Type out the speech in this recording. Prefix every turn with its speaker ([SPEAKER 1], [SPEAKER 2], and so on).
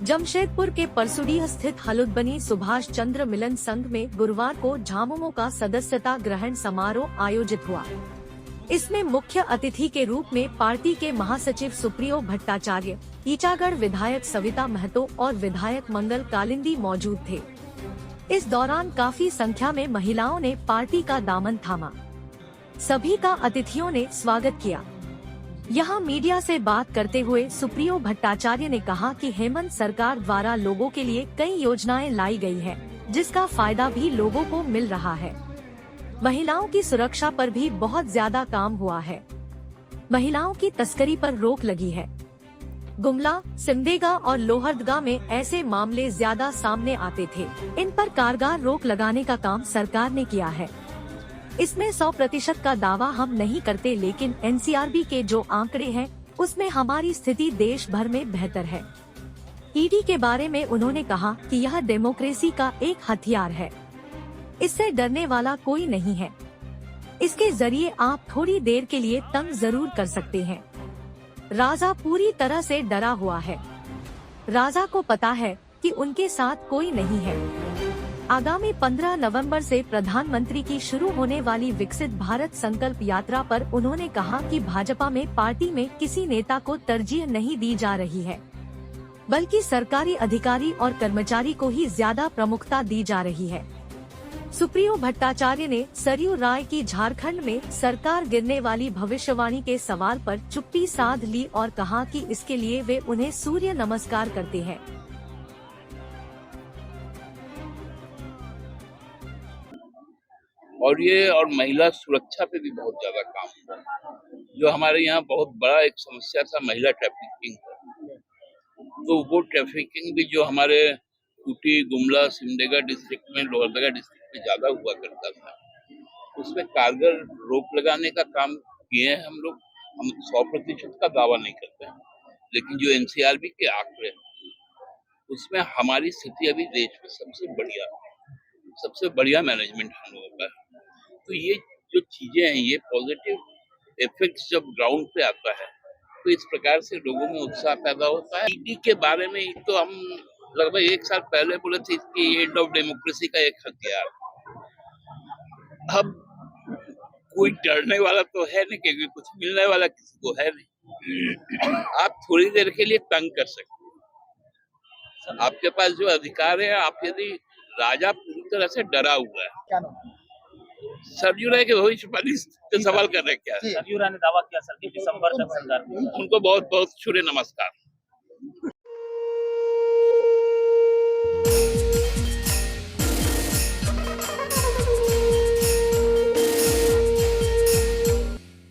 [SPEAKER 1] जमशेदपुर के परसुडीह स्थित हलुद्बनी सुभाष चंद्र मिलन संघ में गुरुवार को झामुमो का सदस्यता ग्रहण समारोह आयोजित हुआ। इसमें मुख्य अतिथि के रूप में पार्टी के महासचिव सुप्रियो भट्टाचार्य, ईचागढ़ विधायक सविता महतो और विधायक मंगल कालिंदी मौजूद थे। इस दौरान काफी संख्या में महिलाओं ने पार्टी का दामन थामा। सभी का अतिथियों ने स्वागत किया। यहाँ मीडिया से बात करते हुए सुप्रियो भट्टाचार्य ने कहा कि हेमंत सरकार द्वारा लोगों के लिए कई योजनाएं लाई गई है, जिसका फायदा भी लोगों को मिल रहा है। महिलाओं की सुरक्षा पर भी बहुत ज्यादा काम हुआ है। महिलाओं की तस्करी पर रोक लगी है। गुमला, सिमडेगा और लोहरदगा में ऐसे मामले ज्यादा सामने आते थे। इन पर कारगर रोक लगाने का काम सरकार ने किया है। इसमें 100% का दावा हम नहीं करते, लेकिन एनसीआरबी के जो आंकड़े हैं उसमें हमारी स्थिति देश भर में बेहतर है। ईडी के बारे में उन्होंने कहा कि यह डेमोक्रेसी का एक हथियार है, इससे डरने वाला कोई नहीं है। इसके जरिए आप थोड़ी देर के लिए तंग जरूर कर सकते हैं। राजा पूरी तरह से डरा हुआ है। राजा को पता है कि उनके साथ कोई नहीं है। आगामी 15 नवंबर से प्रधानमंत्री की शुरू होने वाली विकसित भारत संकल्प यात्रा पर उन्होंने कहा कि भाजपा में पार्टी में किसी नेता को तरजीह नहीं दी जा रही है, बल्कि सरकारी अधिकारी और कर्मचारी को ही ज्यादा प्रमुखता दी जा रही है। सुप्रियो भट्टाचार्य ने सरयू राय की झारखंड में सरकार गिरने वाली भविष्यवाणी के सवाल पर चुप्पी साध ली और कहा कि इसके लिए वे उन्हें सूर्य नमस्कार करते हैं।
[SPEAKER 2] और महिला सुरक्षा पे भी बहुत ज्यादा काम हुआ। जो हमारे यहाँ बहुत बड़ा एक समस्या था महिला ट्रैफिकिंग, तो वो ट्रैफिकिंग भी जो हमारे खूंटी, गुमला, सिमडेगा डिस्ट्रिक्ट में, लोहरदगा डिस्ट्रिक्ट में ज्यादा हुआ करता था, उसमें कारगर रोक लगाने का काम किए हैं हम लोग। हम 100% का दावा नहीं करते हैं, लेकिन जो एनसीआरबी के आंकड़े उसमें हमारी स्थिति अभी देश में सबसे बढ़िया मैनेजमेंट हम लोगों का है। तो ये जो चीजें हैं, ये पॉजिटिव इफेक्ट्स जब ग्राउंड पे आता है तो इस प्रकार से लोगों में उत्साह पैदा होता है। ईडी के बारे में तो हम लगभग 1 साल पहले बोले थे कि एंड ऑफ डेमोक्रेसी का एक हथियार। अब कोई डरने वाला तो है नहीं, क्योंकि कुछ मिलने वाला किसी को है नहीं। आप थोड़ी देर के लिए तंग कर सकते हैं। आपके पास जो अधिकार है, आप यदि राजा पूरी तरह से डरा हुआ है।
[SPEAKER 3] क्या नाम?
[SPEAKER 2] सरयू राय के भविष्यवाणी पे सवाल कर रहे हैं क्या?
[SPEAKER 3] सरयू राय ने दावा किया सर कि दिसंबर तक सरकार।
[SPEAKER 2] उनको बहुत बहुत सूर्य नमस्कार।